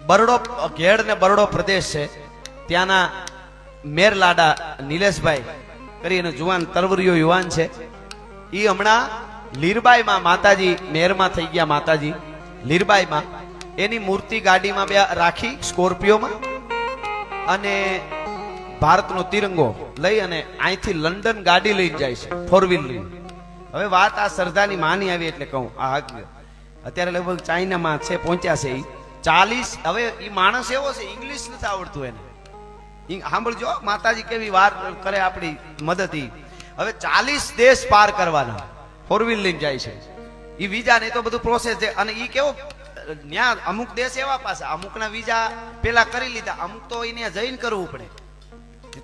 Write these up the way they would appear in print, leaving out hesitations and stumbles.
બરડો ઘેડ ને બરડો પ્રદેશ છે, ત્યાંના મેર લાડા નિલેશભાઈ કરીને જુવાન તરવરીયો યુવાન છે. એ હમણાં લીરબાઈમાં માતાજી મેરમાં થઈ ગયા, માતાજી લીરબાઈમાં એની મૂર્તિ ગાડીમાં બે રાખી સ્કોર્પિયોમાં, અને ભારતનો તિરંગો લઈ અને અહીંથી લંડન ગાડી લઈને જાય છે, 4 વ્હીલ લઈને. હવે વાત આ શ્રદ્ધાની માની આવી એટલે કહું, આ અત્યારે લગભગ ચાઇનામાં છે, પહોંચ્યા છે ઈ 40. હવે એ માણસ એવો છે, ઇંગ્લિશ નથી આવડતું એને. સાંભળજો માતાજી કેવી વાર કરે આપણી મદદ. હવે 40 દેશ પાર કરવાના 4 વ્હીલ લઈને જાય છે. એ વિઝા ને તો બધું પ્રોસેસ છે. અને એ કેવો ત્યાં અમુક દેશ એવા પાછા અમુકના વિઝા પેલા કરી લીધા, અમુક તો એને જઈને કરવું પડે,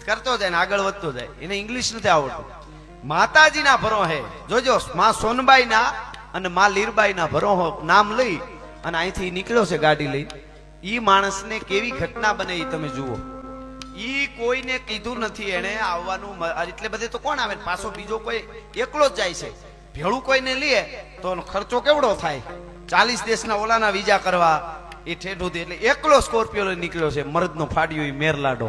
કરતો જાય ને આગળ વધતો જાય. એને ઇંગ્લિશ નથી આવડતું. માતાજીના ભરોહે જોજો, માં સોનબાઈ ના અને માં લીરબાઈ ના ભરોહો નામ લઈ અને અહીંથી નીકળ્યો છે ગાડી લઈ. ઈ માણસને કેવી ઘટના બને એ તમે જુઓ. ઈ કોઈને કીધું નથી એને આવવાનું. એટલે બધે તો કોણ આવે, પાછો બીજો કોઈ એકલો જ જાય છે. ભેળું કોઈને લે તો ખર્ચો કેવડો થાય, 40 દેશના ઓલાના વિઝા કરવા એ ઠેઠુંથી. એટલે એકલો સ્કોર્પિયો લઈ નીકળ્યો છે, મરદનો ફાડ્યો એ મેરલાડો.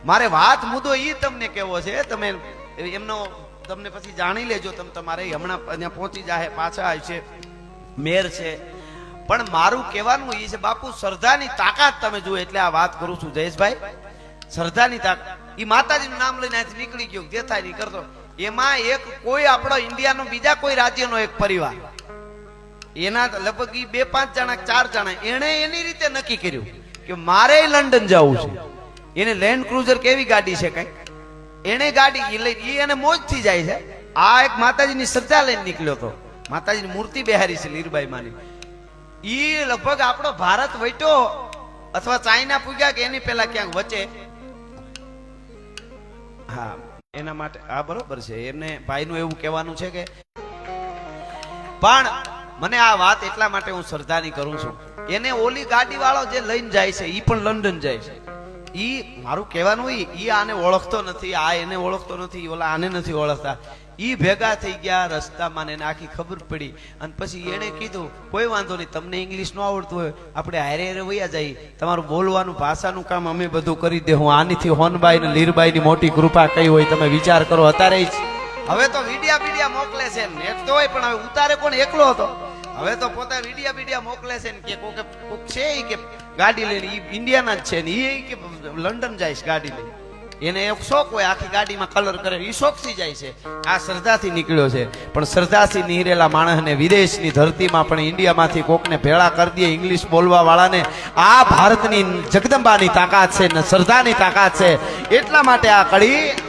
મારે વાત મુદ્દો ઈ તમને કેવો છે, તમે એમનો તમને પછી જાણી લેજો. તમે તમારે હમણાં અહીંયા પહોંચી જાય, પાછા આવશે, મેર છે. પણ મારું કહેવાનું એ છે બાપુ, શ્રદ્ધાની તાકાત તમે જુઓ. એટલે આ વાત કરું છું જયેશભાઈ, શ્રદ્ધાની તાકાત. એ માતાજીનું નામ લઈને અહીંથી નીકળી ગયો, જે થાય નહીં કરતો. એમાં એક કોઈ આપણો ઇન્ડિયાનો બીજા કોઈ રાજ્યનો એક પરિવાર, એના લગભગ 2-5 જણા 4 જણા, એને એની રીતે નક્કી કર્યું કે મારે લંડન જવું છે. એને લેન્ડ ક્રુઝર કેવી ગાડી છે કઈ, એને ગાડી લઈ એને મોજ થી જાય છે. આ એક માતાજીની શ્રદ્ધા લઈને નીકળ્યો હતો. માતાજીની મૂર્તિ બેહારી છે લીરબાઈ માની. ઈ લગભગ આપણો ભારત વટ્યો અથવા ચાઇના પૂગ્યા કે એની પેલા ક્યાંક વચ્ચે. હા, એના માટે આ બરોબર છે. એમને ભાઈનું એવું કહેવાનું છે કે, પણ મને આ વાત એટલા માટે હું શ્રદ્ધાની કરું છું. એને ઓલી ગાડી વાળો જે લઈને જાય છે ઈ પણ લંડન જાય છે. ઈ મારું કહેવાનું ઈ આને ઓળખતો નથી, આ એને ઓળખતો નથી, ઓલા આને નથી ઓળખતા. ઈ ભેગા થઈ ગયા રસ્તામાં, એને આખી ખબર પડી. અને પછી એને કીધું કોઈ વાંધો નહીં, તમને ઇંગ્લિશ ન આવડતું હોય આપણે હારે હારે વયા જઈએ, તમારું બોલવાનું ભાષાનું કામ અમે બધું કરી દે. હું આનીથી હોનબાઈ ને લીરબાઈ ની મોટી કૃપા કઈ હોય તમે વિચાર કરો. અત્યારે હવે તો વિડિયા મોકલે છે, નેટ તો હોય પણ હવે ઉતારે કોણ, એકલો હતો. હવે તો પોતા વિડિયા મોકલે છે ને કે કોક છે કે ગાડી લઈને ઇન્ડિયાના જ છે ને એ કે લંડન જાય છે ગાડી લઈને. એને એક શોખ હોય આખી ગાડીમાં કલર કરે, એ શોખથી જાય છે. આ શ્રદ્ધાથી નીકળ્યો છે. પણ શ્રદ્ધાથી નીરેલા માણસને વિદેશની ધરતીમાં પણ ઇન્ડિયામાંથી કોકને ભેળા કરી દે ઇંગ્લિશ બોલવા વાળાને. આ ભારતની જગદંબાની તાકાત છે ને શ્રદ્ધાની તાકાત છે. એટલા માટે આ કડી